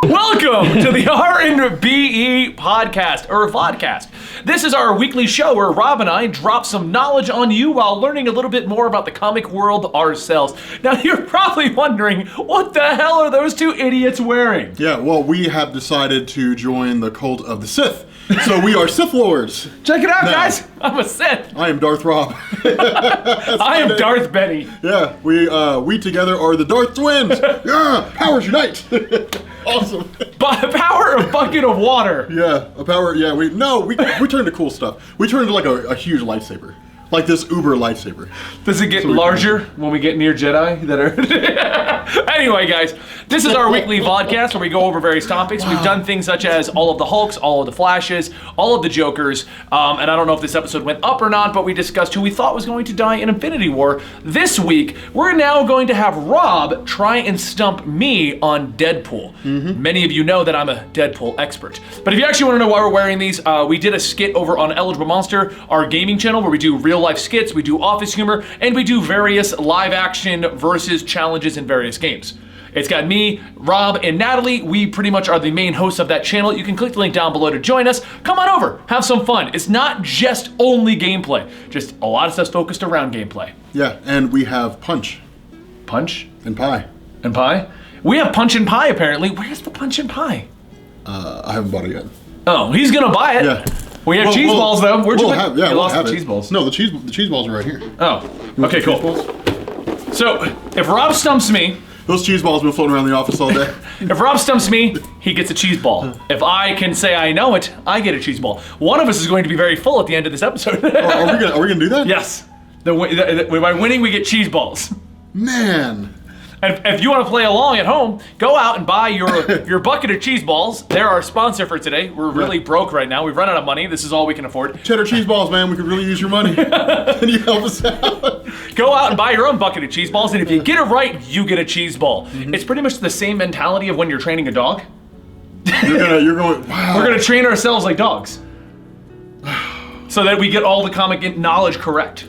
Welcome to the R&BE podcast, or vodcast. This is our weekly show where Rob and I drop some knowledge on you while learning a little bit more about the comic world ourselves. Now, you're probably wondering, what the hell are those two idiots wearing? Yeah, well, we have decided to join the cult of the Sith. So we are Sith Lords. Check it out, guys. I'm a Sith. I am Darth Rob. I am Darth Benny. Yeah, we together are the Darth Twins. Yeah, powers unite. Awesome. Power of bucket of water. Yeah, a power. Yeah, we turn to cool stuff. We turn into like a huge lightsaber, like this Uber lightsaber. Does it get larger when we get near Jedi that are? Anyway, guys, this is our weekly vodcast where we go over various topics. We've done things such as all of the Hulks, all of the Flashes, all of the Jokers, and I don't know if this episode went up or not, but we discussed who we thought was going to die in Infinity War. This week, we're now going to have Rob try and stump me on Deadpool. Mm-hmm. Many of you know that I'm a Deadpool expert. But if you actually want to know why we're wearing these, we did a skit over on Eligible Monster, our gaming channel, where we do real-life skits, we do office humor, and we do various live-action versus challenges in various games. It's got me, Rob, and Natalie. We pretty much are the main hosts of that channel. You can click the link down below to join us. Come on over, have some fun. It's not just only gameplay, just a lot of stuff's focused around gameplay. Yeah, and we have Punch. Punch? And Pie. And Pie? We have Punch and Pie, apparently. Where's the Punch and Pie? I haven't bought it yet. Oh, he's gonna buy it. Yeah. We have cheese balls, though. Where'd you put? You lost the cheese balls. No, the cheese balls are right here. Oh, okay, cool. So, if Rob stumps me... Those cheese balls have been floating around the office all day. If Rob stumps me, he gets a cheese ball. If I can say I know it, I get a cheese ball. One of us is going to be very full at the end of this episode. Are we gonna do that? Yes. By winning, we get cheese balls. Man. And if you want to play along at home, go out and buy your bucket of cheese balls. They're our sponsor for today. We're really broke right now. We've run out of money. This is all we can afford. Cheddar cheese balls, man. We could really use your money. Can you help us out? Go out and buy your own bucket of cheese balls, and if you get it right, you get a cheese ball. Mm-hmm. It's pretty much the same mentality of when you're training a dog. You're going, wow. We're going to train ourselves like dogs. So that we get all the comic knowledge correct.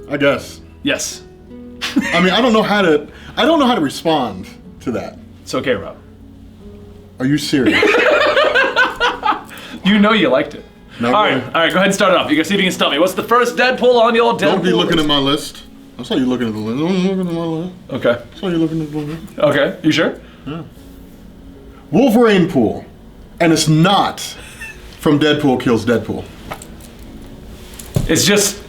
I guess. Yes. I mean, I don't know how to respond to that. It's okay, Rob. Are you serious? You know you liked it. No, all right, go ahead and start it off. You can see if you can stump me. What's the first Deadpool on the old Deadpool? Don't be looking at my list. I saw you looking at the list. Don't look at my list. Okay. I saw you looking at the list. Okay, you sure? Yeah. Wolverine Pool. And it's not from Deadpool Kills Deadpool. It's just...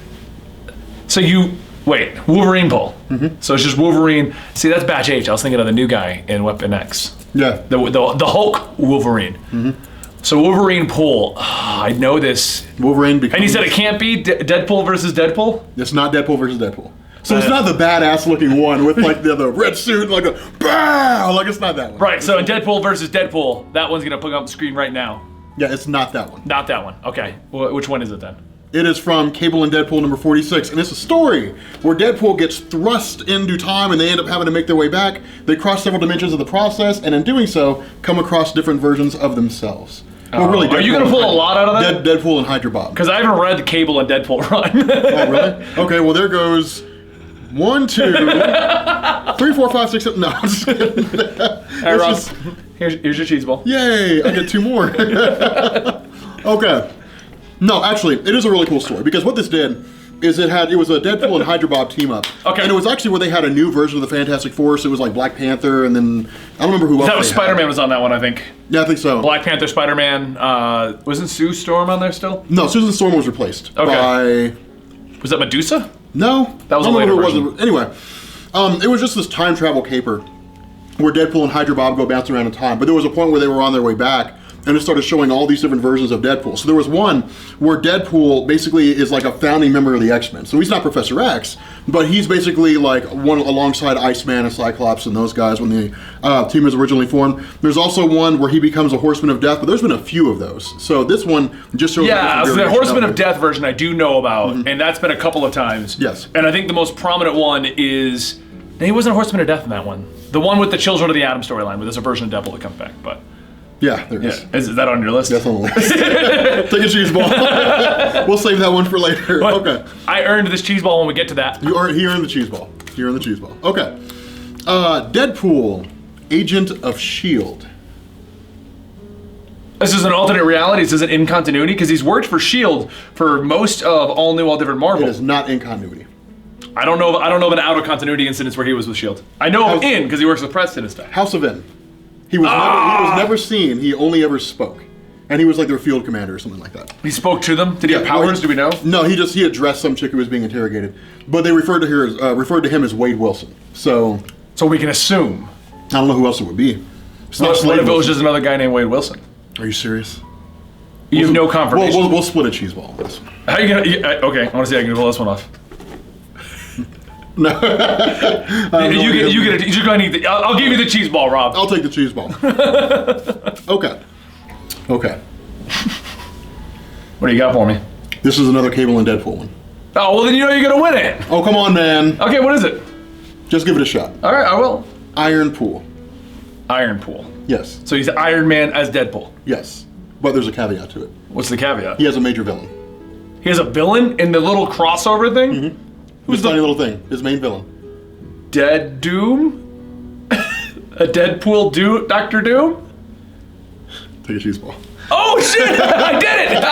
So you... Wait, Wolverine Pool. Mm-hmm. So it's just Wolverine... See, that's Batch H. I was thinking of the new guy in Weapon X. Yeah. The Hulk Wolverine. Mm-hmm. So Wolverine Pool, I know this. Wolverine becomes... And you said it can't be Deadpool versus Deadpool? It's not Deadpool versus Deadpool. So it's not the badass looking one with like the red suit, like a BAH! Like it's not that one. Right, so in Deadpool versus Deadpool, that one's gonna put up the screen right now. Yeah, it's not that one. Not that one, okay. Which one is it then? It is from Cable and Deadpool number 46, and it's a story where Deadpool gets thrust into time and they end up having to make their way back. They cross several dimensions of the process, and in doing so, come across different versions of themselves. Well, really, are you going to pull a lot out of that? Deadpool and Hydra Bob. Because I haven't read the Cable and Deadpool run. Oh, really? Okay, well, there goes 1, 2, 3, 4, 5, 6, 7. No, I'm just kidding. Hey, Ross, here's your cheese ball. Yay, I get 2 more. Okay. No, actually, it is a really cool story because what this did is it was a Deadpool and Hydra Bob team up. Okay. And it was actually where they had a new version of the Fantastic Four. So it was like Black Panther, and then I don't remember who else. That was Spider-Man was on that one, I think. Yeah, I think so. Black Panther, Spider-Man. Wasn't Sue Storm on there still? No, Susan Storm was replaced by. Was that Medusa? No, that was a later version. Anyway, it was just this time travel caper where Deadpool and Hydra Bob go bouncing around in time. But there was a point where they were on their way back. And it started showing all these different versions of Deadpool. So there was one where Deadpool basically is like a founding member of the X-Men. So he's not Professor X, but he's basically like one alongside Iceman and Cyclops and those guys when the team was originally formed. There's also one where he becomes a Horseman of Death, but there's been a few of those. So this one just shows... Yeah, the Horseman of Death version I do know about, and that's been a couple of times. Yes. And I think the most prominent one is... He wasn't a Horseman of Death in that one. The one with the Children of the Atom storyline, where there's a version of Deadpool that comes back, but... Yeah, there is. Yeah. Is that on your list? That's on the list. Take a cheese ball. We'll save that one for later. But okay. I earned this cheese ball when we get to that. He earned the cheese ball. He earned the cheese ball. Okay. Deadpool, Agent of S.H.I.E.L.D. This is an alternate reality. This isn't in continuity because he's worked for Shield for most of All New, All Different Marvel. It is not in continuity. I don't know of an out of continuity incidents where he was with Shield. I know of in because he works with Preston and stuff. House of N. He was never seen. He only ever spoke, and he was like their field commander or something like that. He spoke to them. Did he have powers? Do we know? No, he addressed some chick who was being interrogated, but they referred to him as Wade Wilson. So we can assume. I don't know who else it would be. It's not What Slade if it was Wilson. just another guy named Wade Wilson? Are you serious? You have no confirmation. We'll split a cheese ball on this one. How you gonna? Okay, I want to see how you can pull this one off. No. You're gonna need the. I'll give you the cheese ball, Rob. I'll take the cheese ball. Okay. What do you got for me? This is another Cable and Deadpool one. Oh, well then you know you're gonna win it. Oh, come on, man. Okay, what is it? Just give it a shot. All right, I will. Iron Pool. Iron Pool. Yes. So he's Iron Man as Deadpool. Yes. But there's a caveat to it. What's the caveat? He has a major villain. He has a villain in the little crossover thing? Mm-hmm. Who's This tiny little thing. His main villain. Dead Doom? A Deadpool Dr. Doom? Take a cheese ball. Oh shit! I did it!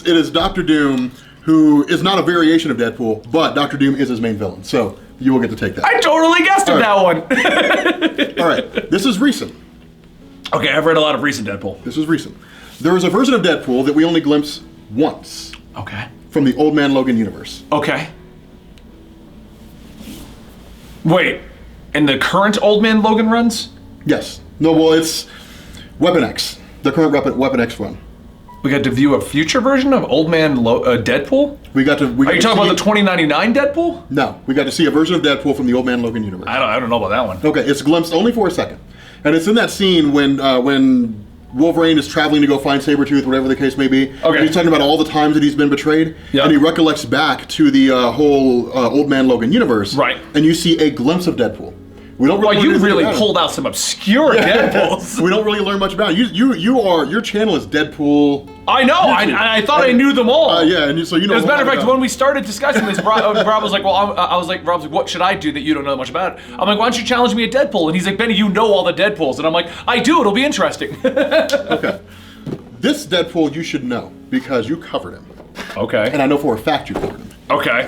It is Dr. Doom, who is not a variation of Deadpool, but Dr. Doom is his main villain. So you will get to take that. I totally guessed at that one. All right. This is recent. Okay, I've read a lot of recent Deadpool. This is recent. There is a version of Deadpool that we only glimpse once Okay. from the Old Man Logan universe. Okay. Wait, in the current Old Man Logan runs? Yes. No, well, it's Weapon X. The current Weapon X run. We got to view a future version of Old Man Deadpool? We got to. Are you talking about the 2099 Deadpool? No, we got to see a version of Deadpool from the Old Man Logan universe. I don't know about that one. Okay, it's glimpsed only for a second, and it's in that scene when Wolverine is traveling to go find Sabretooth, whatever the case may be. Okay. And he's talking about all the times that he's been betrayed, Yeah. and he recollects back to the whole Old Man Logan universe. Right. And you see a glimpse of Deadpool. We don't Well, really you learn anything really about him. pulled out some obscure Deadpools. We don't really learn much about it. Your channel is Deadpool. I know. I thought I knew them all. Yeah, and so you know. As a matter of fact, about- when we started discussing this, Rob was like, "Well, I was like, Rob's like, what should I do that you don't know much about?" I'm like, "Why don't you challenge me at Deadpool?" And he's like, "Benny, you know all the Deadpools," and I'm like, "I do. It'll be interesting." Okay. This Deadpool you should know because you covered him, Okay. and I know for a fact you covered him. Okay.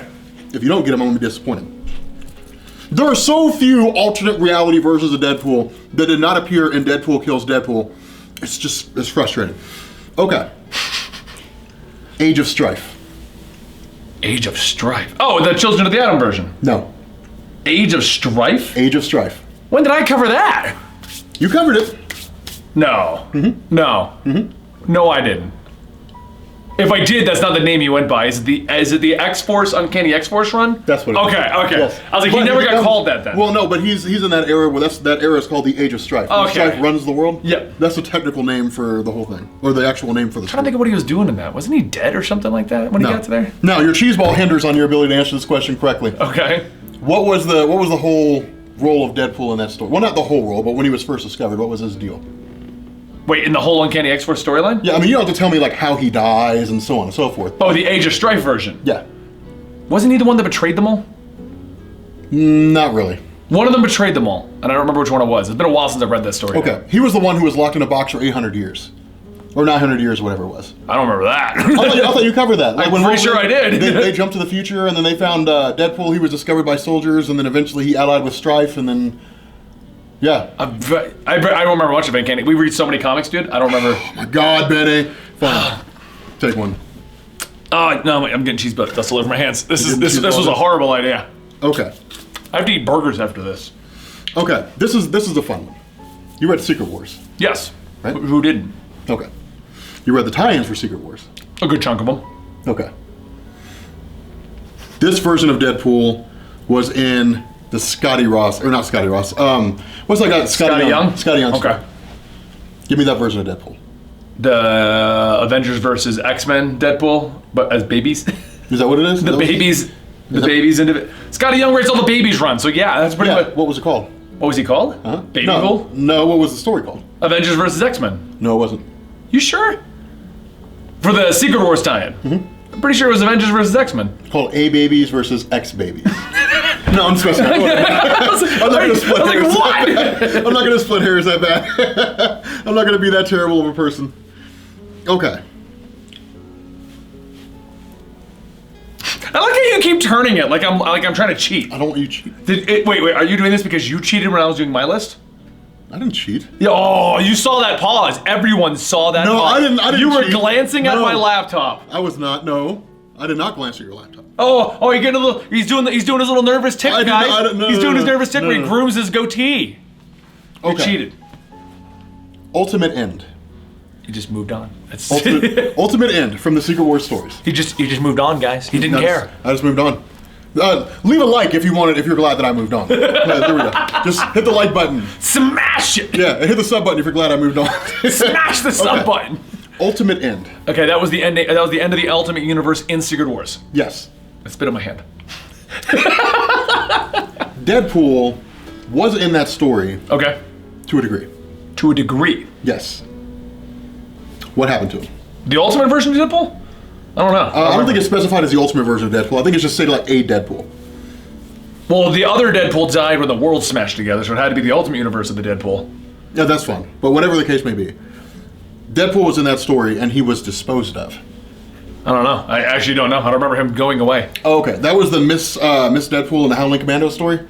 If you don't get him, I'm gonna be disappointed. There are so few alternate reality versions of Deadpool that did not appear in Deadpool Kills Deadpool. It's frustrating. Okay. Age of Strife. Age of Strife. Oh, the Children of the Atom version. No. Age of Strife? Age of Strife. When did I cover that? You covered it. No. No. No, I didn't. If I did, that's not the name you went by. Is it the X-Force, Uncanny X-Force run? That's what it is. Okay. Yes. I was like, he But never got called that then. Well, no, but he's in that era where that era is called the Age of Strife. When Okay. Strife runs the world. Yep. That's the technical name for the whole thing, or the actual name for the I'm trying to think of what he was doing in that. Wasn't he dead or something like that when he got to there? No, your cheese ball hinders on your ability to answer this question correctly. Okay. What was the whole role of Deadpool in that story? Well, not the whole role, but when he was first discovered, what was his deal? Wait, in the whole Uncanny X-Force storyline? Yeah, I mean, you don't have to tell me like how he dies and so on and so forth. Oh, the Age of Strife version. Yeah, Wasn't he the one that betrayed them all? not really. One of them betrayed them all, and I don't remember which one it was. It's been a while since I've read that story. Okay, he was the one who was locked in a box for 800 years, or 900 years, whatever it was. I don't remember that. I thought you covered that. Like I'm pretty sure I did. They jumped to the future, and then they found Deadpool. He was discovered by soldiers, and then eventually he allied with Strife, and then yeah. I don't remember much of Uncanny. We read so many comics, dude. I don't remember. Oh my God, Benny. Fine. Take one. Oh no, I'm getting cheese dust all over my hands. This was balls? a horrible idea. Okay. I have to eat burgers after this. Okay. This is a fun one. You read Secret Wars, Yes. Right? Who didn't? okay? You read the tie-ins for Secret Wars, A good chunk of them. okay? This version of Deadpool was in the Scotty Ross, or not Scotty Ross. What's that guy? Scotty Young? Scotty Young. Okay. Give me that version of Deadpool. The Avengers versus X-Men Deadpool, but as babies. Is that what it is? The babies. Into Scotty Young writes all the babies run, so yeah, that's pretty Yeah. much. What was it called? What was he called? Huh? Baby no, Bull? No. What was the story called? Avengers versus X-Men. No, it wasn't. You sure? For the Secret Wars tie-in. I'm pretty sure it was Avengers versus X-Men. It's called A Babies versus X Babies. No, I'm stressing out. I'm not going to split hairs. What? I'm not going to split hairs that bad. I'm not going to be that terrible of a person. Okay. I like how you keep turning it like I'm trying to cheat. I don't want you to cheat. Wait, are you doing this because you cheated when I was doing my list? I didn't cheat. Yeah, oh, you saw that pause. Everyone saw that pause. No, I didn't You were cheat. glancing at my laptop. I was not. No, I did not glance at your laptop. Oh, you're getting a little. He's doing his little nervous tick, guys. He's doing his nervous tick where he grooms his goatee. You cheated. Ultimate End. He just moved on. That's Ultimate End from the Secret Wars stories. He just moved on, guys. He didn't care. I just moved on. Leave a like if you want it. If you're glad that I moved on. Yeah, there we go. Just hit the like button. Smash it. Yeah, and hit the sub button if you're glad I moved on. Smash the sub button. Ultimate End. Okay, that was the end. That was the end of the Ultimate Universe in Secret Wars. Yes. I spit in my hand. Deadpool was in that story. Okay. To a degree. To a degree. Yes. What happened to him? The Ultimate version of Deadpool? I don't know. I don't think it's specified as the Ultimate version of Deadpool. I think it's just say like a Deadpool. Well, the other Deadpool died when the world smashed together, so it had to be the Ultimate Universe of the Deadpool. Yeah, that's fine. But whatever the case may be, Deadpool was in that story and he was disposed of. I don't know. I actually don't know. I don't remember him going away. Oh, okay, that was the Miss Deadpool and the Howling Commando story?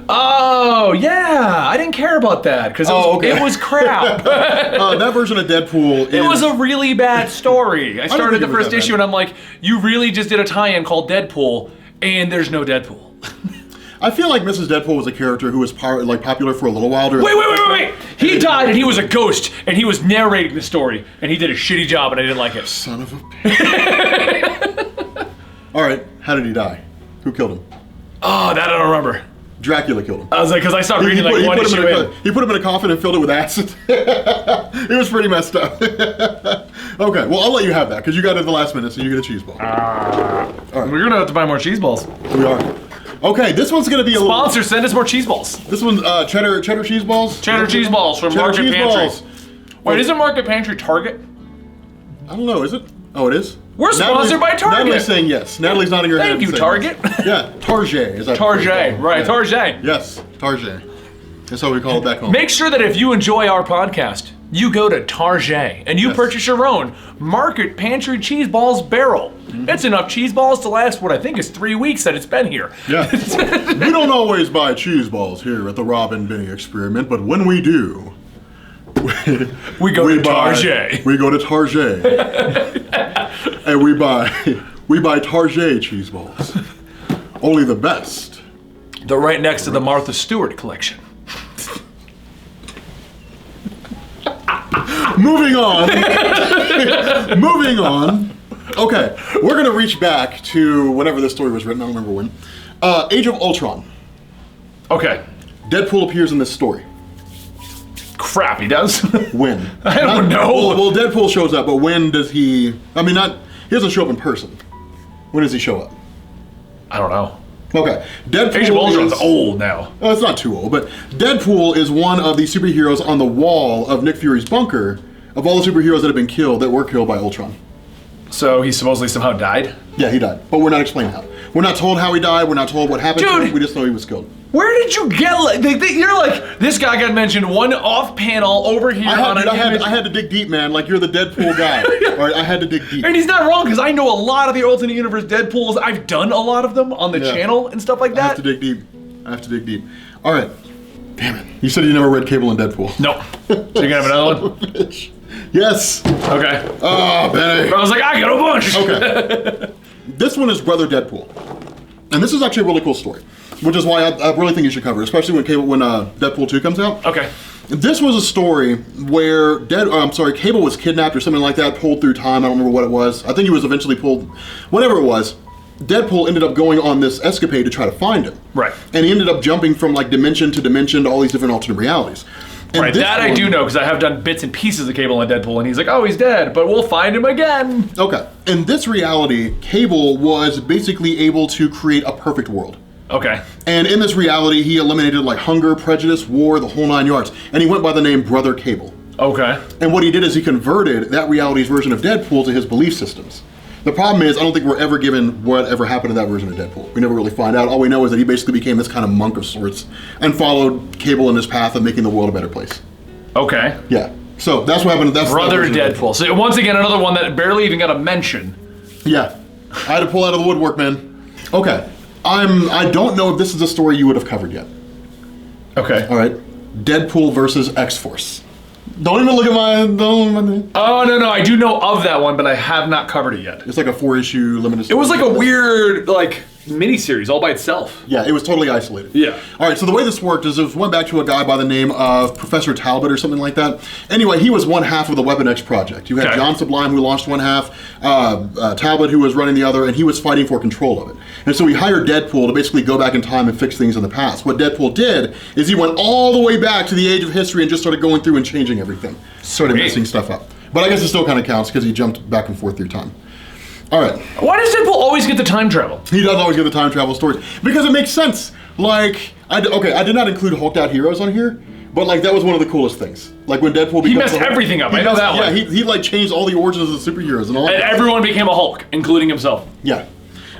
Oh, yeah. I didn't care about that because it was crap. That version of Deadpool It was a really bad story. I started the first issue and I'm like, you really just did a tie-in called Deadpool and there's no Deadpool. I feel like Mrs. Deadpool was a character who was popular for a little while. Wait! He died and he was a ghost and he was narrating the story and he did a shitty job and I didn't like it. Son of a bitch. All right, how did he die? Who killed him? Oh, that I don't remember. Dracula killed him. I was like, because I stopped reading one issue in. He put him in a coffin and filled it with acid. It was pretty messed up. Okay, well, I'll let you have that because you got it at the last minute, so you get a cheese ball. All right. We're going to have to buy more cheese balls. We are. Okay, this one's going to be a Sponsor, send us more cheese balls. This one's cheddar cheese balls? Cheddar cheese balls from Market Pantry. Wait, isn't Market Pantry Target? I don't know, is it? Oh, it is? We're sponsored by Target. Natalie's saying yes. Natalie's nodding her head. Thank you, Target. Yes. Yeah, Target is that. Target, right, yeah. Target. Yes, Target. That's how we call it back home. Make sure that if you enjoy our podcast, you go to Target and you purchase your own Market Pantry Cheese Balls Barrel. It's enough cheese balls to last what I think is 3 weeks that it's been here. Yeah. We don't always buy cheese balls here at the Rob and Benny Experiment, but when we do, we go to Target. We go to Target. And we buy Target cheese balls. Only the best. They're right next to the Martha Stewart collection. Moving on. Moving on. Okay, we're gonna reach back to whenever this story was written. I don't remember when. Age of Ultron. Okay. Deadpool appears in this story. Crap, he does? When? I don't know. Well, Deadpool shows up, but when does he? I mean, he doesn't show up in person. When does he show up? I don't know. Okay, Deadpool Age of Ultron's old now. Oh, it's not too old, but Deadpool is one of the superheroes on the wall of Nick Fury's bunker of all the superheroes that have been killed that were killed by Ultron. So he supposedly somehow died? Yeah, he died, but we're not explaining how. We're not told how he died. We're not told what happened to him. We just know he was killed. Where did you get you're like, this guy got mentioned one off panel over here I had to dig deep, man. Like, you're the Deadpool guy. All right, I had to dig deep. And he's not wrong, because I know a lot of the alternate universe Deadpools. I've done a lot of them on the channel and stuff like that. I have to dig deep. All right. Damn it. You said you never read Cable and Deadpool. Nope. So you gonna have another one? Yes. Okay. Oh, Benny. I was like, I got a bunch. Okay. This one is Brother Deadpool. And this is actually a really cool story, which is why I really think you should cover it, especially when Deadpool 2 comes out. Okay. This was a story where Cable was kidnapped or something like that, pulled through time. I don't remember what it was. I think he was eventually pulled, whatever it was. Deadpool ended up going on this escapade to try to find him. Right. And he ended up jumping from like dimension to dimension to all these different alternate realities. And right, that I do know, because I have done bits and pieces of Cable and Deadpool, and he's like, oh, he's dead, but we'll find him again. Okay. In this reality, Cable was basically able to create a perfect world. Okay. And in this reality, he eliminated like hunger, prejudice, war, the whole 9 yards. And he went by the name Brother Cable. Okay. And what he did is he converted that reality's version of Deadpool to his belief systems. The problem is, I don't think we're ever given whatever happened to that version of Deadpool. We never really find out. All we know is that he basically became this kind of monk of sorts and followed Cable in his path of making the world a better place. Okay. Yeah. So that's what happened. That's Brother Deadpool. So once again, another one that barely even got a mention. Yeah. I had to pull out of the woodwork, man. Okay. I don't know if this is a story you would have covered yet. Okay. All right. Deadpool versus X-Force. Don't even look at my... Oh, no, I do know of that one, but I have not covered it yet. It's like a 4-issue limited story. It was like a weird, like, miniseries all by itself. Yeah, it was totally isolated. Yeah. All right, so the way this worked is it went back to a guy by the name of Professor Talbot or something like that. Anyway, he was one half of the Weapon X project. You had John Sublime, who launched one half, Talbot, who was running the other, and he was fighting for control of it. And so he hired Deadpool to basically go back in time and fix things in the past. What Deadpool did is he went all the way back to the age of history and just started going through and changing everything. Started messing stuff up. But I guess it still kind of counts because he jumped back and forth through time. All right. Why does Deadpool always get the time travel? He does always get the time travel stories. Because it makes sense. Like, I did not include hulked out heroes on here, but like that was one of the coolest things. Like when Deadpool He messed everything up, I know that one. Yeah, he like changed all the origins of the superheroes and all that. And everyone became a Hulk, including himself. Yeah.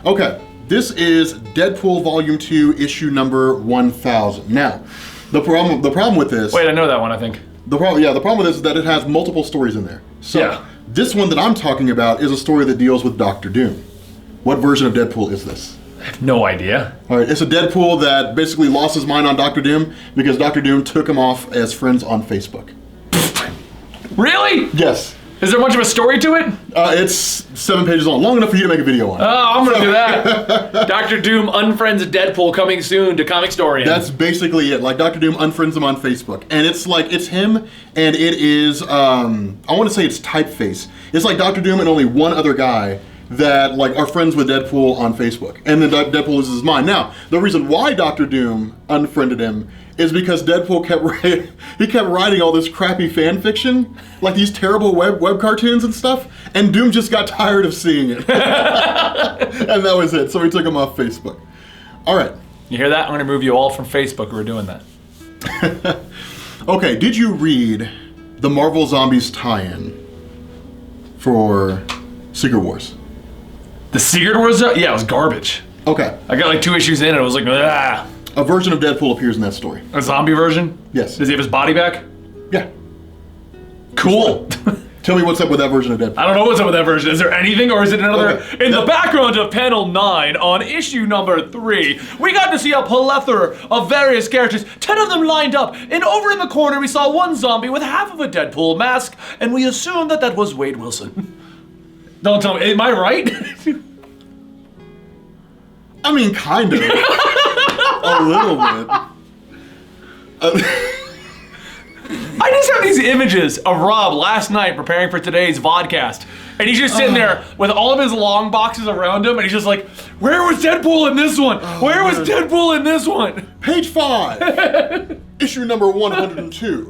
Okay. This is Deadpool Volume 2, issue number 1000. Now, the problem with this... Wait, I know that one, I think. The problem with this is that it has multiple stories in there. So, this one that I'm talking about is a story that deals with Doctor Doom. What version of Deadpool is this? I have no idea. All right, it's a Deadpool that basically lost his mind on Doctor Doom because Doctor Doom took him off as friends on Facebook. Really? Yes. Is there much of a story to it? It's 7 pages long enough for you to make a video on it. Oh, I'm gonna do that. Dr. Doom unfriends Deadpool coming soon to Comicstorian. That's basically it. Like Dr. Doom unfriends him on Facebook, and it's like it's him, and it is I want to say it's Typeface. It's like Dr. Doom and only one other guy that like are friends with Deadpool on Facebook, and then Deadpool loses his mind. Now, the reason why Dr. Doom unfriended him is because Deadpool kept writing all this crappy fan fiction, like these terrible web cartoons and stuff, and Doom just got tired of seeing it. And that was it, so he took him off Facebook. All right. You hear that? I'm gonna remove you all from Facebook who are doing that. Okay, did you read the Marvel Zombies tie-in for Secret Wars? The Secret Wars? Yeah, it was garbage. Okay. I got like 2 issues in and it was like, ah. A version of Deadpool appears in that story. A zombie version? Yes. Does he have his body back? Yeah. Cool. Tell me what's up with that version of Deadpool. I don't know what's up with that version. Is there anything, or is it another? Okay. In the background of panel 9 on issue number 3, we got to see a plethora of various characters, 10 of them lined up, and over in the corner we saw one zombie with half of a Deadpool mask, and we assumed that that was Wade Wilson. Don't tell me, am I right? I mean, kind of. A little bit. I just have these images of Rob last night preparing for today's vodcast. And he's just sitting there with all of his long boxes around him, and he's just like, where was Deadpool in this one? Where was Deadpool in this one? Page 5. Issue number 102.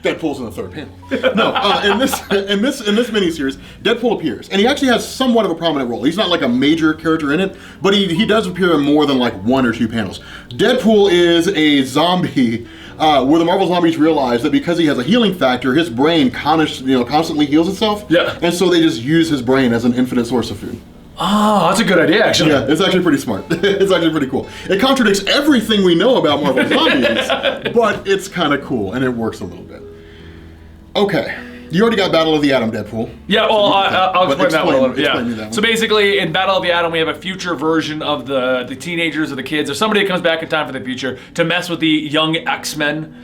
Deadpool's in the third panel. No, in this miniseries, Deadpool appears, and he actually has somewhat of a prominent role. He's not like a major character in it, but he does appear in more than like 1 or 2 panels. Deadpool is a zombie where the Marvel Zombies realize that because he has a healing factor, his brain constantly heals itself. Yeah. And so they just use his brain as an infinite source of food. Oh, that's a good idea, actually. Yeah, it's actually pretty smart. It's actually pretty cool. It contradicts everything we know about Marvel Zombies, but it's kind of cool, and it works a little bit. Okay, you already got Battle of the Atom, Deadpool. Yeah, well, I'll explain that one a little bit. Explain me that Yeah. one. So basically, in Battle of the Atom, we have a future version of the teenagers or the kids, or somebody that comes back in time for the future to mess with the young X-Men.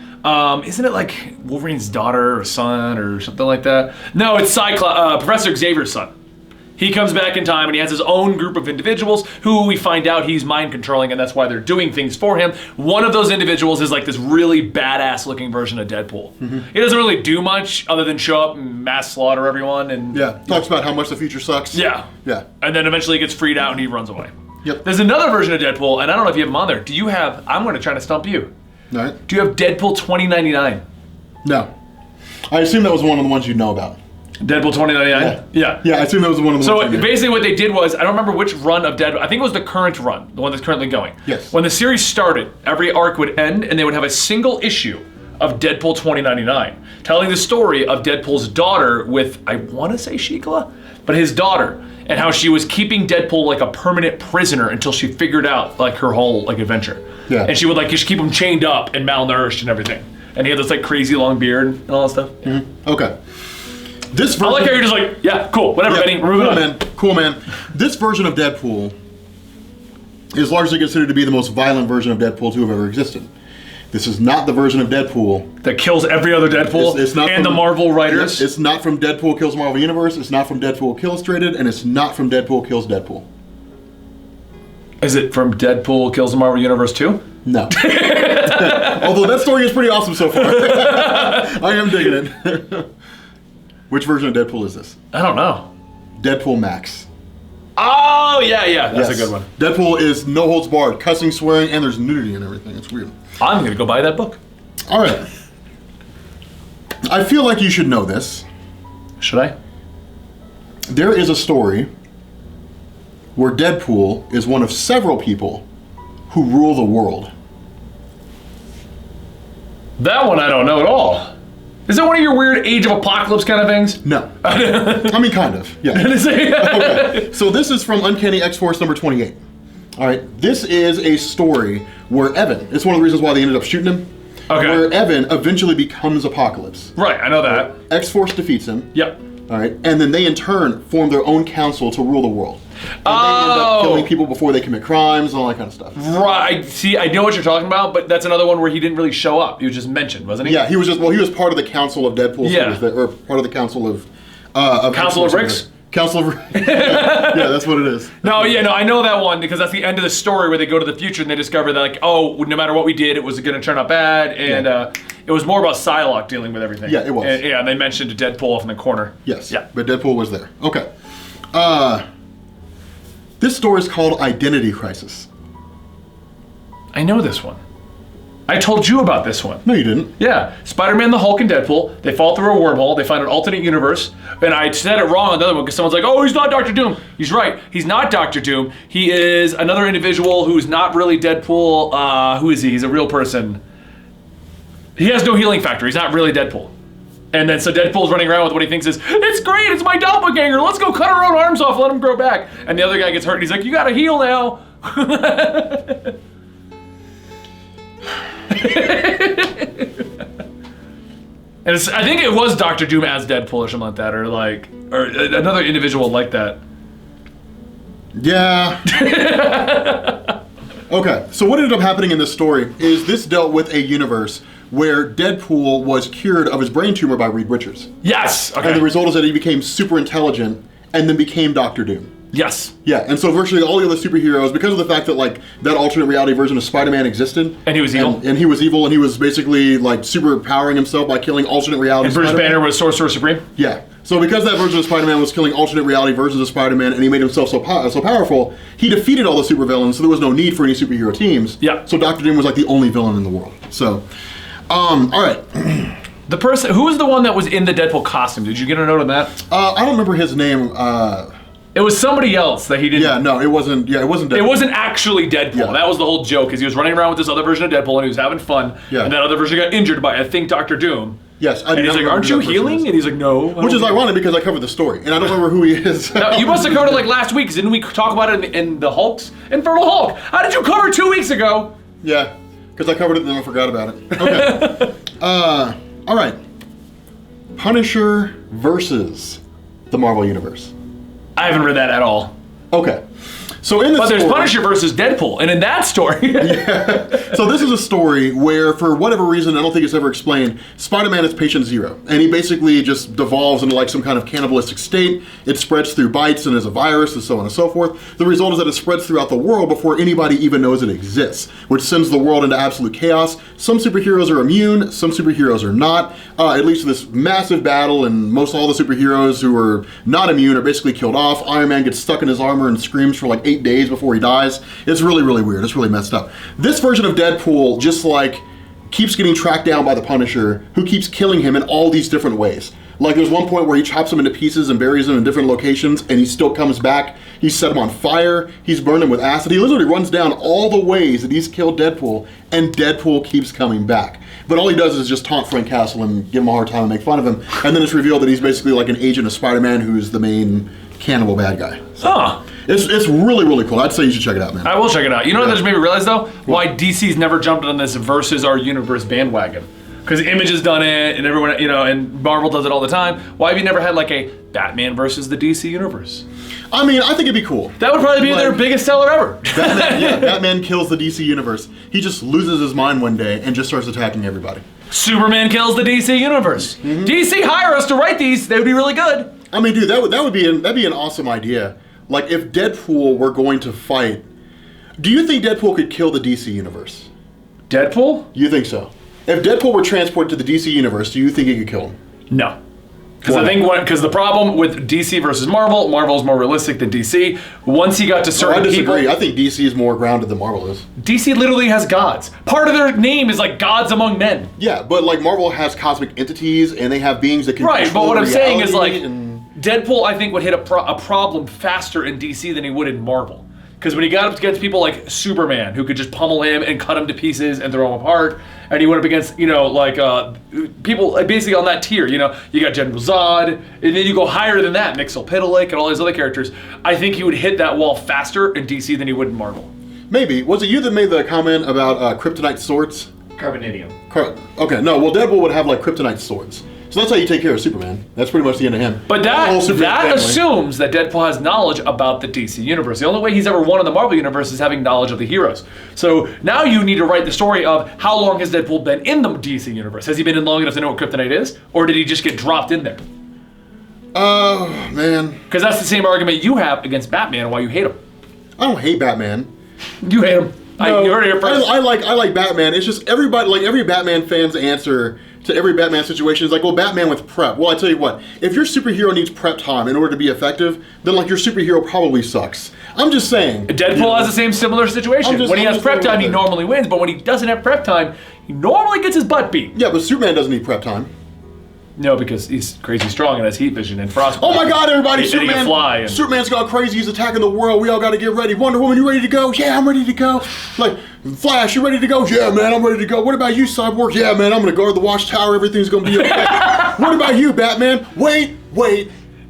Isn't it like Wolverine's daughter or son or something like that? No, it's Professor Xavier's son. He comes back in time and he has his own group of individuals who we find out he's mind controlling, and that's why they're doing things for him. One of those individuals is like this really badass looking version of Deadpool. Mm-hmm. He doesn't really do much other than show up and mass slaughter everyone. And yeah, talks about how much the future sucks. Yeah. Yeah. And then eventually he gets freed out and he runs away. Yep. There's another version of Deadpool, and I don't know if you have him on there. Do you have, I'm going to try to stump you. All right. Do you have Deadpool 2099? No. I assume that was one of the ones you know about. Deadpool 2099? Yeah. Yeah, I assume that was one of the ones So basically what they did was, I don't remember which run of Deadpool, I think it was the current run, the one that's currently going. Yes. When the series started, every arc would end and they would have a single issue of Deadpool 2099, telling the story of Deadpool's daughter with, I want to say Shikla? but his daughter, and how she was keeping Deadpool like a permanent prisoner until she figured out like her whole like adventure. Yeah. And she would like just keep him chained up and malnourished and everything. And he had this like crazy long beard and all that stuff. Mm-hmm. Okay. This version, I like how you're just like, yeah, cool, whatever, yeah, Benny, we're moving cool, on. man. Cool, man. This version of Deadpool is largely considered to be the most violent version of Deadpool to have ever existed. This is not the version of Deadpool That kills every other Deadpool it's not and from, the Marvel writers. It's not from Deadpool Kills Marvel Universe. It's not from Deadpool Illustrated, and it's not from Deadpool Kills Deadpool. Is it from Deadpool Kills the Marvel Universe 2? No. Although that story is pretty awesome so far. I am digging it. Which version of Deadpool is this? I don't know. Deadpool Max. Oh, yeah, that's a good one. Deadpool is no holds barred, cussing, swearing, and there's nudity and everything. It's weird. I'm going to go buy that book. All right. I feel like you should know this. Should I? There is a story where Deadpool is one of several people who rule the world. That one I don't know at all. Is that one of your weird Age of Apocalypse kind of things? No. I mean, kind of, yeah. Okay. So this is from Uncanny X-Force number 28. All right. This is a story where Evan, it's one of the reasons why they ended up shooting him, where Evan eventually becomes Apocalypse. Right, I know that. X-Force defeats him. Yep. All right. And then they in turn form their own council to rule the world. And they end up killing people before they commit crimes and all that kind of stuff. Right. See, I know what you're talking about, but that's another one where he didn't really show up. He was just mentioned, wasn't he? Yeah, he was part of the council of Deadpool. So Yeah. or part of the council of Council of Ricks? Council of yeah, that's what it is. No, I know that one because that's the end of the story where they go to the future and they discover that like, oh, no matter what we did, it was going to turn out bad, and it was more about Psylocke dealing with everything. Yeah, it was. And they mentioned Deadpool off in the corner. Yes. Yeah. But Deadpool was there. Okay. This story is called Identity Crisis. I know this one. I told you about this one. No, you didn't. Yeah, Spider-Man, the Hulk, and Deadpool. They fall through a wormhole. They find an alternate universe. And I said it wrong on the other one because someone's like, "Oh, he's not Doctor Doom." He's right. He's not Doctor Doom. He is another individual who's not really Deadpool. Who is he? He's a real person. He has no healing factor. He's not really Deadpool. And then so Deadpool's running around with what he thinks is, "It's great. It's my doppelganger. Let's go cut our own arms off. Let him grow back." And the other guy gets hurt. And he's like, "You gotta heal now." And I think it was Doctor Doom as Deadpool or something like that, or another individual like that. Yeah. Okay, so what ended up happening in this story is this dealt with a universe where Deadpool was cured of his brain tumor by Reed Richards. Yes. Okay. And the result is that he became super intelligent and then became Doctor Doom. Yes. Yeah, and so virtually all the other superheroes, because of the fact that like that alternate reality version of Spider-Man existed, and he was evil, and he was evil, and he was basically like super powering himself by killing alternate reality. And Bruce Banner was Sorcerer Supreme. Yeah. So because that version of Spider-Man was killing alternate reality versions of Spider-Man, and he made himself so powerful, he defeated all the supervillains, so there was no need for any superhero teams. Yeah. So Doctor Doom was like the only villain in the world. So, all right. The person who was the one that was in the Deadpool costume? Did you get a note on that? I don't remember his name. It was somebody else that he didn't. Yeah, no, it wasn't. Yeah, it wasn't Deadpool. It wasn't actually Deadpool. Yeah. That was the whole joke, is he was running around with this other version of Deadpool and he was having fun. Yeah. And that other version got injured by, I think, Doctor Doom. Yes, I and he's like, "Aren't you healing?" And he's like, "No." Which is ironic because I covered the story and I don't remember who he is. No, you must have covered it like last week. Didn't we talk about it in the Hulks? Infernal Hulk. How did you cover it 2 weeks ago? Yeah, because I covered it and then I forgot about it. Okay. All right. Punisher versus the Marvel Universe. I haven't read that at all. Okay. So in this But there's story, Punisher versus Deadpool, and in that story, so this is a story where, for whatever reason, I don't think it's ever explained, Spider-Man is patient zero, and he basically just devolves into like some kind of cannibalistic state. It spreads through bites and is a virus and so on and so forth. The result is that it spreads throughout the world before anybody even knows it exists, which sends the world into absolute chaos. Some superheroes are immune, some superheroes are not. It leads to this massive battle, and most all the superheroes who are not immune are basically killed off. Iron Man gets stuck in his armor and screams for like 8 days before he dies. It's really, really weird. It's really messed up. This version of Deadpool just like keeps getting tracked down by the Punisher, who keeps killing him in all these different ways. Like there's one point where he chops him into pieces and buries him in different locations, and he still comes back. He's set him on fire. He's burned him with acid. He literally runs down all the ways that he's killed Deadpool, and Deadpool keeps coming back. But all he does is just taunt Frank Castle and give him a hard time and make fun of him. And then it's revealed that he's basically like an agent of Spider-Man who's the main cannibal bad guy. Huh. It's really, really cool. I'd say you should check it out, man. I will check it out. You know what that just made me realize, though? Why DC's never jumped on this versus our universe bandwagon. Because Image has done it, and everyone, and Marvel does it all the time. Why have you never had like a Batman versus the DC universe? I mean, I think it'd be cool. That would probably be their biggest seller ever. Batman kills the DC universe. He just loses his mind one day and just starts attacking everybody. Superman kills the DC universe. DC, hire us to write these. They would be really good. I mean, dude, that'd be an awesome idea. Like, if Deadpool were going to fight, do you think Deadpool could kill the DC universe? Deadpool? You think so? If Deadpool were transported to the DC universe, do you think he could kill him? No. Because the problem with DC versus Marvel is more realistic than DC. Once he got to certain people... I disagree. I think DC is more grounded than Marvel is. DC literally has gods. Part of their name is like gods among men. Yeah, but like Marvel has cosmic entities and they have beings that can Right, but what I'm saying is like... and... Deadpool, I think, would hit a problem faster in DC than he would in Marvel. Because when he got up against people like Superman, who could just pummel him and cut him to pieces and throw him apart, and he went up against, people basically on that tier, you got General Zod, and then you go higher than that, Mxyzptlk and all these other characters. I think he would hit that wall faster in DC than he would in Marvel. Maybe. Was it you that made the comment about kryptonite swords? Carbonadium. Okay, no, well, Deadpool would have like kryptonite swords. So that's how you take care of Superman. That's pretty much the end of him. But that assumes that Deadpool has knowledge about the DC universe. The only way he's ever won in the Marvel universe is having knowledge of the heroes. So now you need to write the story of how long has Deadpool been in the DC universe? Has he been in long enough to know what kryptonite is? Or did he just get dropped in there? Oh, man. Because that's the same argument you have against Batman and why you hate him. I don't hate Batman. You hate him. No, you heard it here first. I like Batman. It's just everybody, like every Batman fan's answer to every Batman situation is like, well, Batman with prep. Well, I tell you what, if your superhero needs prep time in order to be effective, then like your superhero probably sucks. I'm just saying. Deadpool has the same similar situation. When he has prep time, he normally wins, but when he doesn't have prep time, he normally gets his butt beat. Yeah, but Superman doesn't need prep time. No, because he's crazy strong and has heat vision and frost. Oh my God, everybody! Superman's gone crazy. He's attacking the world. We all got to get ready. Wonder Woman, you ready to go? Yeah, I'm ready to go. Like, Flash, you ready to go? Yeah, man, I'm ready to go. What about you, Cyborg? Yeah, man, I'm gonna guard the Watchtower. Everything's gonna be okay. What about you, Batman? Wait,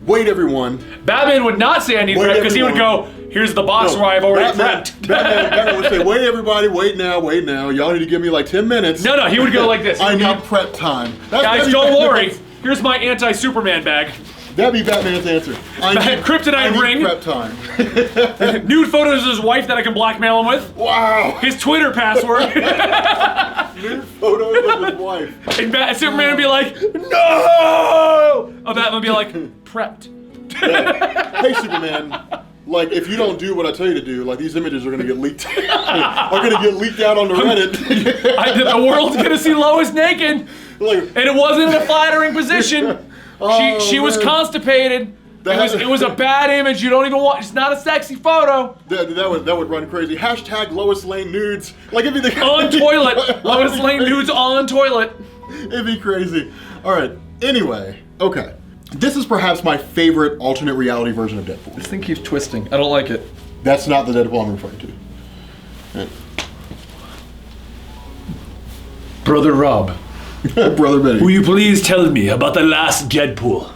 everyone. Batman would not say I need prep because he would go, here's the box where I've already prepped. Batman would say, wait, everybody, wait now. Y'all need to give me like 10 minutes. No, he would go like this. I need prep time. Guys, don't worry. Here's my anti-Superman bag. That'd be Batman's answer. Kryptonite ring. Prep time. Nude photos of his wife that I can blackmail him with. Wow. His Twitter password. Nude photos of his wife. And Superman would be like, no! Batman would be like, prepped. Hey, Superman. Like, if you don't do what I tell you to do, like, these images are going to get leaked. Are going to get leaked out on the Reddit. The world's going to see Lois naked. Like, and it wasn't in a flattering position. She was constipated. It was a bad image. You don't even want. It's not a sexy photo. That would run crazy. Hashtag Lois Lane nudes. Like, it'd be on toilet. Lois Lane nudes on toilet. It'd be crazy. All right. Anyway, okay. This is perhaps my favorite alternate reality version of Deadpool. This thing keeps twisting. I don't like it. That's not the Deadpool I'm referring to. Right. Brother Rob. Brother Benny. Will you please tell me about the last Deadpool?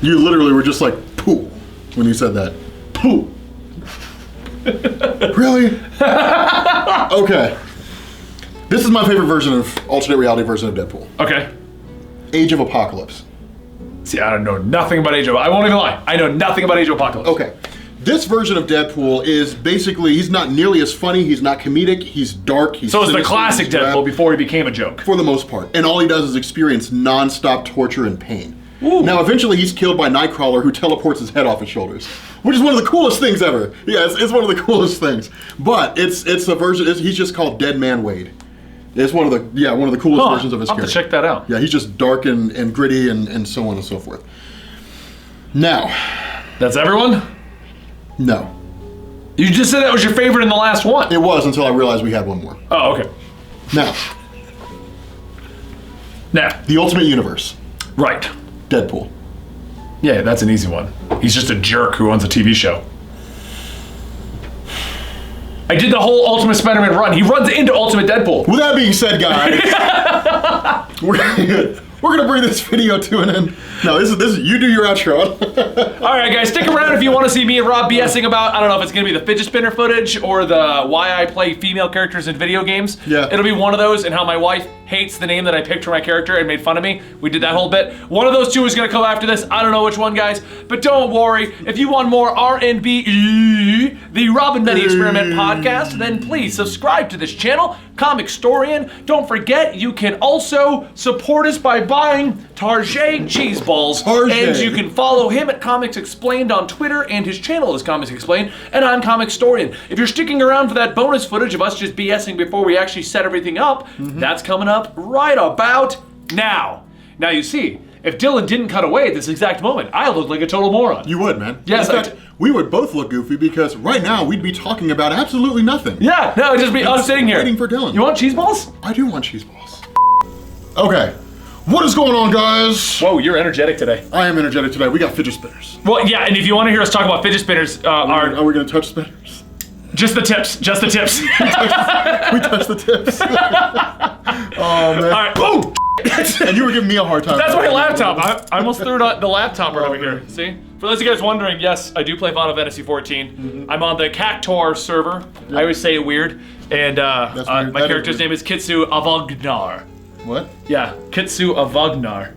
You literally were just like, poo, when you said that. Poo. Really? Okay. This is my favorite version of alternate reality version of Deadpool. Okay. Age of Apocalypse. See, I don't know nothing about Age of Apocalypse. I won't even lie. I know nothing about Age of Apocalypse. Okay. This version of Deadpool is basically, he's not nearly as funny, he's not comedic, he's dark, he's so it's the classic Deadpool before he became a joke. For the most part. And all he does is experience non-stop torture and pain. Ooh. Now, eventually he's killed by Nightcrawler, who teleports his head off his shoulders. Which is one of the coolest things ever. Yeah, it's one of the coolest things. But it's a version, he's just called Dead Man Wade. It's one of the coolest versions of his character. I'll have to check that out. Yeah, he's just dark and gritty and so on and so forth. Now. That's everyone? No. You just said that was your favorite in the last one. It was until I realized we had one more. Oh, okay. Now. The Ultimate Universe. Right. Deadpool. Yeah, that's an easy one. He's just a jerk who owns a TV show. I did the whole Ultimate Spider-Man run. He runs into Ultimate Deadpool. With that being said, guys, we're gonna bring this video to an end. No, this is you do your outro. All right, guys, stick around if you want to see me and Rob BSing about, I don't know if it's gonna be the fidget spinner footage or the why I play female characters in video games. Yeah. It'll be one of those, and how my wife hates the name that I picked for my character and made fun of me. We did that whole bit. One of those two is gonna come after this. I don't know which one, guys, but don't worry. If you want more R&B, the Rob and Benny Experiment podcast, then please subscribe to this channel, Comicstorian. Don't forget, you can also support us by buying Target cheese balls. Target. And you can follow him at Comics Explained on Twitter, and his channel is Comics Explained, and I'm Comicstorian. If you're sticking around for that bonus footage of us just BSing before we actually set everything up, that's coming up right about now. Now you see, if Dylan didn't cut away at this exact moment, I look like a total moron. You would, man. Yes, In fact, we would both look goofy because right now we'd be talking about absolutely nothing. Yeah, no, it'd just be us sitting here. Waiting for Dylan. You want cheese balls? I do want cheese balls. Okay. What is going on, guys? Whoa, you're energetic today. I am energetic today. We got fidget spinners. Well, yeah, and if you want to hear us talk about fidget spinners, Are we gonna touch spinners? just the tips, just the tips. We touched the tips. Oh man. All right, boom. And you were giving me a hard time. That's my laptop. I almost threw the laptop right over here. See? For those of you guys wondering, yes, I do play Final Fantasy 14. I'm on the Cactor server. I always say it weird. And weird. my character's name is Kitsu Avagnar. What? Yeah, Kitsu Avagnar.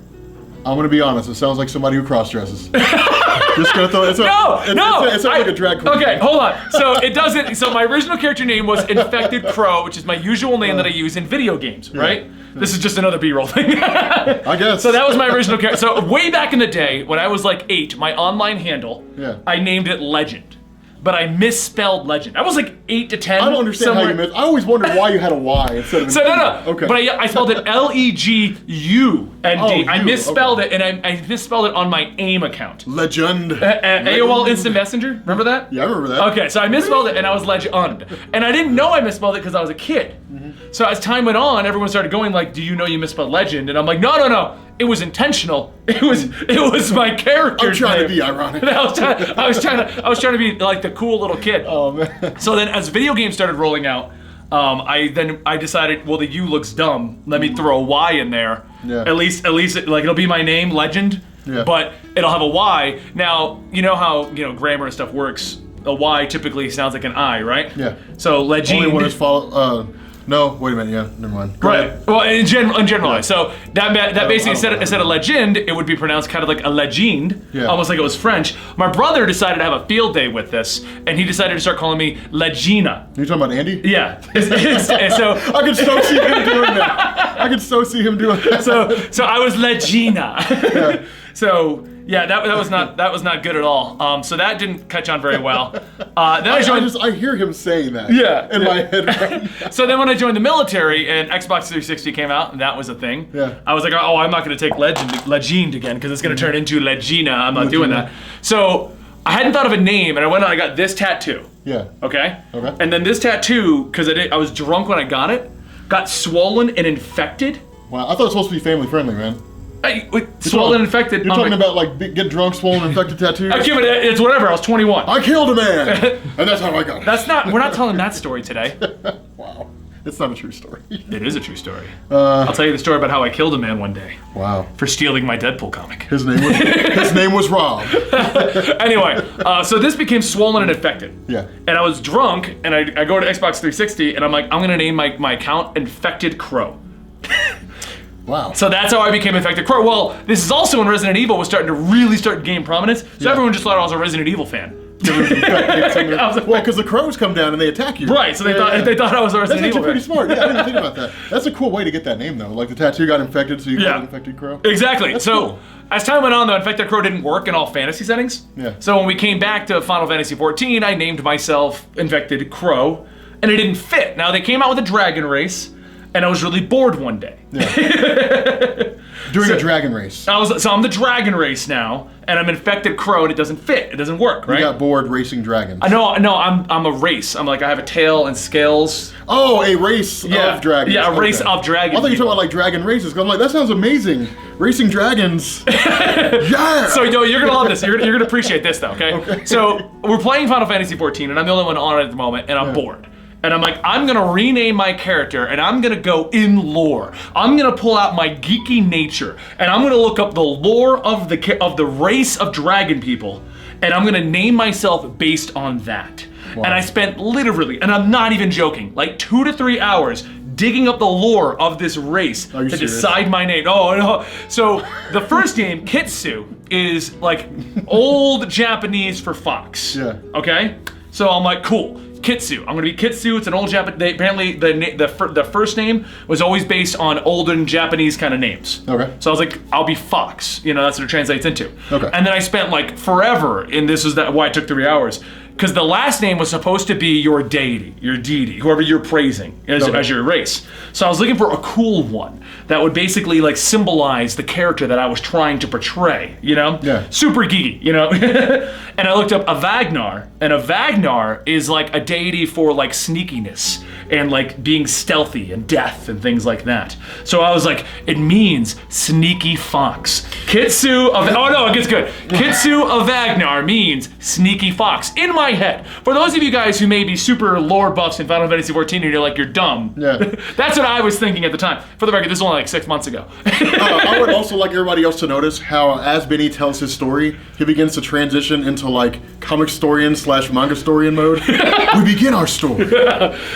I'm gonna be honest. It sounds like somebody who cross-dresses. Just gonna throw it. No. It's like a drag queen. Okay, hold on. So it doesn't. So my original character name was Infected Crow, which is my usual name that I use in video games, right? This is just another B-roll thing. I guess. So that was my original character. So way back in the day, when I was like 8, my online handle, I named it Legend. But I misspelled Legend. I was like 8 to 10. I don't understand how you missed. I always wondered why you had a Y instead of an So no. Okay. But I spelled it Legund. I misspelled it, and I misspelled it on my AIM account. Legend. AOL Instant Messenger. Remember that? Yeah, I remember that. Okay, so I misspelled it, and I was Legend. And I didn't know I misspelled it because I was a kid. So as time went on, everyone started going like, "Do you know you misspelled Legend?" And I'm like, "No. It was intentional. It was my character." I'm trying to be ironic. I was trying to be like the cool little kid. Oh man. So then, as video games started rolling out, I decided, well, the U looks dumb. Let me throw a Y in there. Yeah. At least, like it'll be my name, Legend. Yeah. But it'll have a Y. Now, you know how grammar and stuff works. A Y typically sounds like an I, right? Yeah. So Legend. Only when it's followed. No, wait a minute. Yeah, never mind. Go Right. ahead. Well, in general. Yeah. So that basically instead of legend, it would be pronounced kind of like a legend, Yeah. almost like it was French. My brother decided to have a field day with this, and he decided to start calling me Legina. You talking about Andy? Yeah. So I can so see him doing that. I can so see him doing that. so I was Legina. Yeah. So yeah, that was not good at all. So that didn't catch on very well. Then I joined. I hear him saying that. Yeah. In my head. Right now. So then when I joined the military and Xbox 360 came out, and that was a thing. Yeah. I was like, oh, I'm not going to take Legend again because it's going to turn into Legina. I'm not doing that. So I hadn't thought of a name, and I went out and I got this tattoo. Yeah. Okay. Okay. And then this tattoo, because I was drunk when I got it, got swollen and infected. Wow, I thought it was supposed to be family friendly, man. Swollen and infected. You're talking about like get drunk, swollen, infected tattoos? I give it. It's whatever. I was 21. I killed a man, and that's how I got it. That's not. We're not telling that story today. Wow, it's not a true story. It is a true story. I'll tell you the story about how I killed a man one day Wow. for stealing my Deadpool comic. His name was Rob. Anyway, so this became swollen and infected. Yeah. And I was drunk, and I go to Xbox 360, and I'm like, I'm gonna name my account Infected Crow. Wow. So that's how I became Infected Crow. Well, this is also when Resident Evil was starting to really gain prominence, so everyone just thought I was a Resident Evil fan. Well, because the crows come down and they attack you. Right, so they thought I was a Resident Evil That's actually fan. pretty smart. Yeah, I didn't think about that. That's a cool way to get that name, though. Like the tattoo got infected, so you called it Infected Crow. Exactly. That's So cool. as time went on, though, Infected Crow didn't work in all fantasy settings. Yeah. So when we came back to Final Fantasy 14, I named myself Infected Crow, and it didn't fit. Now they came out with a dragon race, and I was really bored one day. Yeah. Doing a dragon race. So I'm the dragon race now, and I'm Infected Crow, and it doesn't fit. It doesn't work, right? You got bored racing dragons. No, I'm a race. I'm like, I have a tail and scales. Oh, a race of dragons. Yeah, a race of dragons. I thought you were talking about like dragon races. 'Cause I'm like, that sounds amazing. Racing dragons. Yeah. So you're gonna love this. You're gonna appreciate this though, okay? So we're playing Final Fantasy 14, and I'm the only one on it at the moment, and I'm bored. And I'm like, I'm gonna rename my character and I'm gonna go in lore. I'm gonna pull out my geeky nature and I'm gonna look up the lore of the race of dragon people and I'm gonna name myself based on that. Wow. And I spent literally, and I'm not even joking, like 2 to 3 hours digging up the lore of this race to decide my name. Oh no. So the first name, Kitsu, is like old Japanese for fox. Yeah. Okay? So I'm like, cool. Kitsu. I'm gonna be Kitsu. It's an old Japanese. Apparently, the first name was always based on olden Japanese kind of names. Okay. So I was like, I'll be Fox. You know, that's what it translates into. Okay. And then I spent like forever, and this is why it took 3 hours, because the last name was supposed to be your deity, whoever you're praising as your race. So I was looking for a cool one that would basically like symbolize the character that I was trying to portray. You know? Yeah. Super geeky. You know? And I looked up a Vagnar, and a Vagnar is like a deity for like sneakiness and like being stealthy and death and things like that. So I was like, it means sneaky fox. Kitsu of it gets good. Kitsu of Vagnar means sneaky fox. In my head, for those of you guys who may be super lore buffs in Final Fantasy XIV and you're like, you're dumb. Yeah. That's what I was thinking at the time. For the record, this was only like 6 months ago. I would also like everybody else to notice how, as Benny tells his story, he begins to transition into like Comicstorian / Mangastorian mode. We begin our story.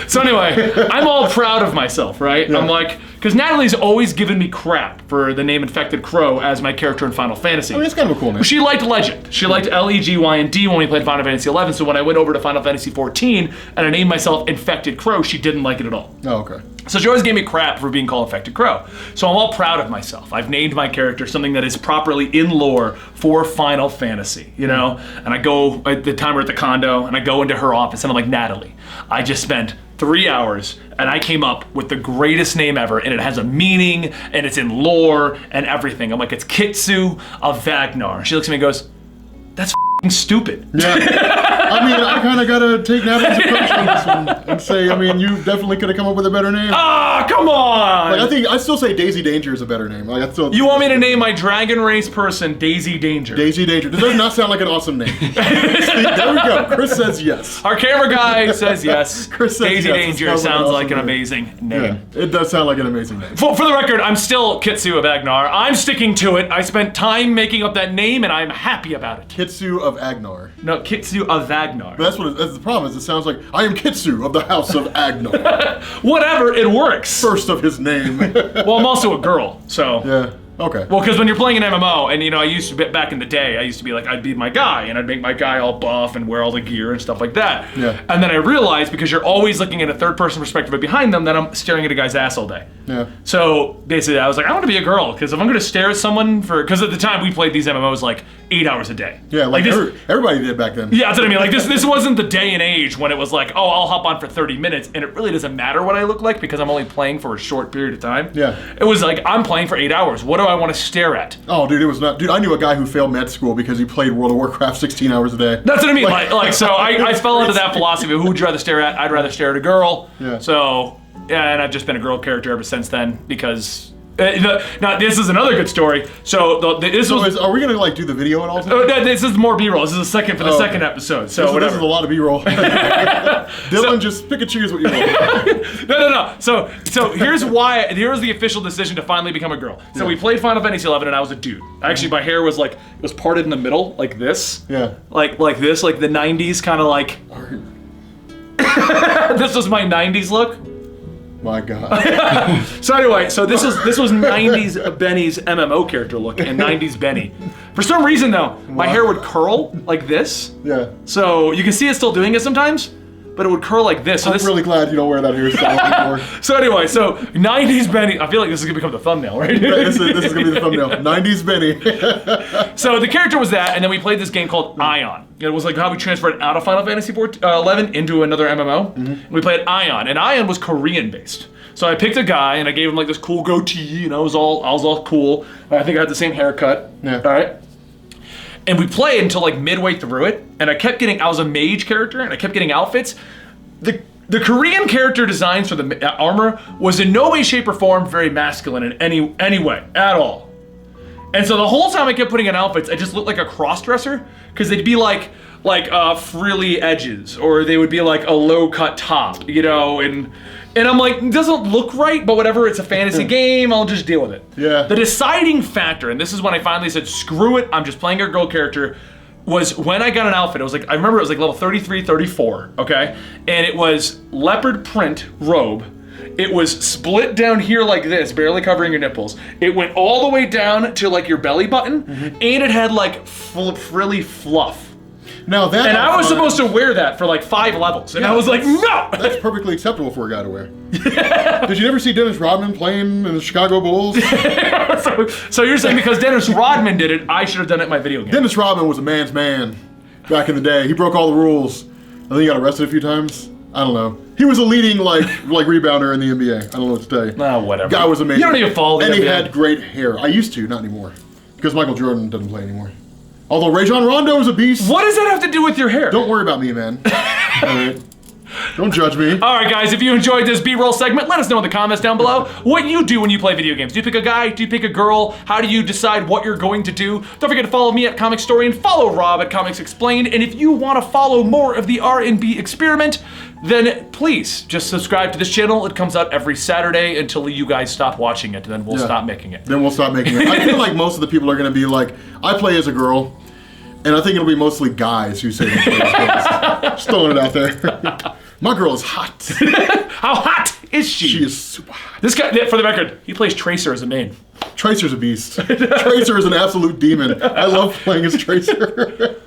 So anyway, I'm all proud of myself, right? Yeah. I'm like, because Natalie's always given me crap for the name Infected Crow as my character in Final Fantasy. I mean, it's kind of a cool name. She liked Legend. She liked LEGYND when we played Final Fantasy XI, so when I went over to Final Fantasy XIV and I named myself Infected Crow, she didn't like it at all. Oh, okay. So she always gave me crap for being called Infected Crow. So I'm all proud of myself. I've named my character something that is properly in lore for Final Fantasy, you know? And I go, at the time we're at the condo, and I go into her office and I'm like, Natalie, I just spent 3 hours and I came up with the greatest name ever, and it has a meaning and it's in lore and everything. I'm like, it's Kitsu of Vagnar. She looks at me and goes, that's f***ing stupid. Yeah. I mean, I kind of gotta take Natalie's approach on this one and say, I mean, you definitely could have come up with a better name. Ah, come on! Like, I still say Daisy Danger is a better name. Like, you want me to name my dragon race person Daisy Danger? Daisy Danger. Does that not sound like an awesome name? There we go. Chris says yes. Our camera guy says yes. Chris says Daisy yes. Danger sounds like an amazing name. Yeah, it does sound like an amazing name. For the record, I'm still Kitsu of Agnar. I'm sticking to it. I spent time making up that name, and I'm happy about it. Kitsu of Agnar. No, Kitsu of Vagnar. But that's the problem. Is it sounds like I am Kitsu of the House of Agnar. Whatever, it works. First of his name. Well, I'm also a girl, so. Yeah. Okay. Well, because when you're playing an MMO, and you know, I used to back in the day, I used to be like, I'd be my guy, and I'd make my guy all buff and wear all the gear and stuff like that. Yeah. And then I realized, because you're always looking at a third-person perspective of behind them, that I'm staring at a guy's ass all day. Yeah. So basically, I was like, I want to be a girl, because if I'm going to stare at someone because at the time we played these MMOs like 8 hours a day. Yeah, like everybody did back then. Yeah, that's what I mean. Like this wasn't the day and age when it was like, oh, I'll hop on for 30 minutes, and it really doesn't matter what I look like because I'm only playing for a short period of time. Yeah. It was like, I'm playing for 8 hours. What do I want to stare at? Oh, dude, it was not. Dude, I knew a guy who failed med school because he played World of Warcraft 16 hours a day. That's what I mean. Like so I fell into that philosophy of who would you rather stare at? I'd rather stare at a girl. Yeah. So, yeah, and I've just been a girl character ever since then because. Now this is another good story. So are we gonna like do the video at all? This is more B-roll. This is the second second episode. So this is a lot of B-roll. Dylan, just pick and choose what you want. No. So here's the official decision to finally become a girl. So we played Final Fantasy XI and I was a dude. Actually, my hair was parted in the middle like this. Yeah. Like this, like the '90s kind of like. This was my '90s look. My God. So anyway, this was '90s Benny's MMO character look and '90s Benny. For some reason though, my hair would curl like this. Yeah. So you can see it still doing it sometimes, but it would curl like this. So I'm really glad you don't wear that hairstyle anymore. So anyway, so '90s Benny. I feel like this is gonna become the thumbnail, right? This is gonna be the thumbnail. '90s Benny. So the character was that, and then we played this game called Ion. It was like how we transferred out of Final Fantasy XI into another MMO. Mm-hmm. And we played Ion, and Ion was Korean based. So I picked a guy, and I gave him like this cool goatee, and I was all cool. I think I had the same haircut. Yeah. All right. And we played until like midway through it, and I was a mage character, and I kept getting outfits. The Korean character designs for the armor was in no way, shape, or form very masculine in any way at all. And so the whole time I kept putting in outfits, I just looked like a cross-dresser, because they'd be like like frilly edges, or they would be like a low cut top, you know, and I'm like, it doesn't look right, but whatever, it's a fantasy game, I'll just deal with it. Yeah. The deciding factor, and this is when I finally said, screw it, I'm just playing a girl character, was when I got an outfit. It was like, I remember it was like level 33, 34, okay? And it was leopard print robe. It was split down here like this, barely covering your nipples. It went all the way down to like your belly button, and it had like frilly fluff. Now that And I was supposed to wear that for like 5 levels, and I was like, no! That's perfectly acceptable for a guy to wear. Did you ever see Dennis Rodman playing in the Chicago Bulls? So you're saying because Dennis Rodman did it, I should have done it in my video game? Dennis Rodman was a man's man back in the day. He broke all the rules. I think he got arrested a few times. I don't know. He was a leading like rebounder in the NBA. I don't know what to tell you. Nah, whatever. Guy was amazing. You don't even follow the And NBA. he had great hair. I used to, not anymore. Because Michael Jordan doesn't play anymore. Although Rajon Rondo is a beast. What does that have to do with your hair? Don't worry about me, man. All right. Don't judge me. All right, guys, if you enjoyed this B-roll segment, let us know in the comments down below what you do when you play video games. Do you pick a guy? Do you pick a girl? How do you decide what you're going to do? Don't forget to follow me at Comicstorian, follow Rob at Comics Explained, and if you want to follow more of the R&B experiment, then please just subscribe to this channel. It comes out every Saturday until you guys stop watching it, and then we'll stop making it. Then we'll stop making it. I feel like most of the people are going to be like, I play as a girl, and I think it'll be mostly guys who say they play as girls. Just throwing it out there. My girl is hot. How hot is she? She is super hot. This guy, for the record, he plays Tracer as a main. Tracer's a beast. Tracer is an absolute demon. I love playing as Tracer.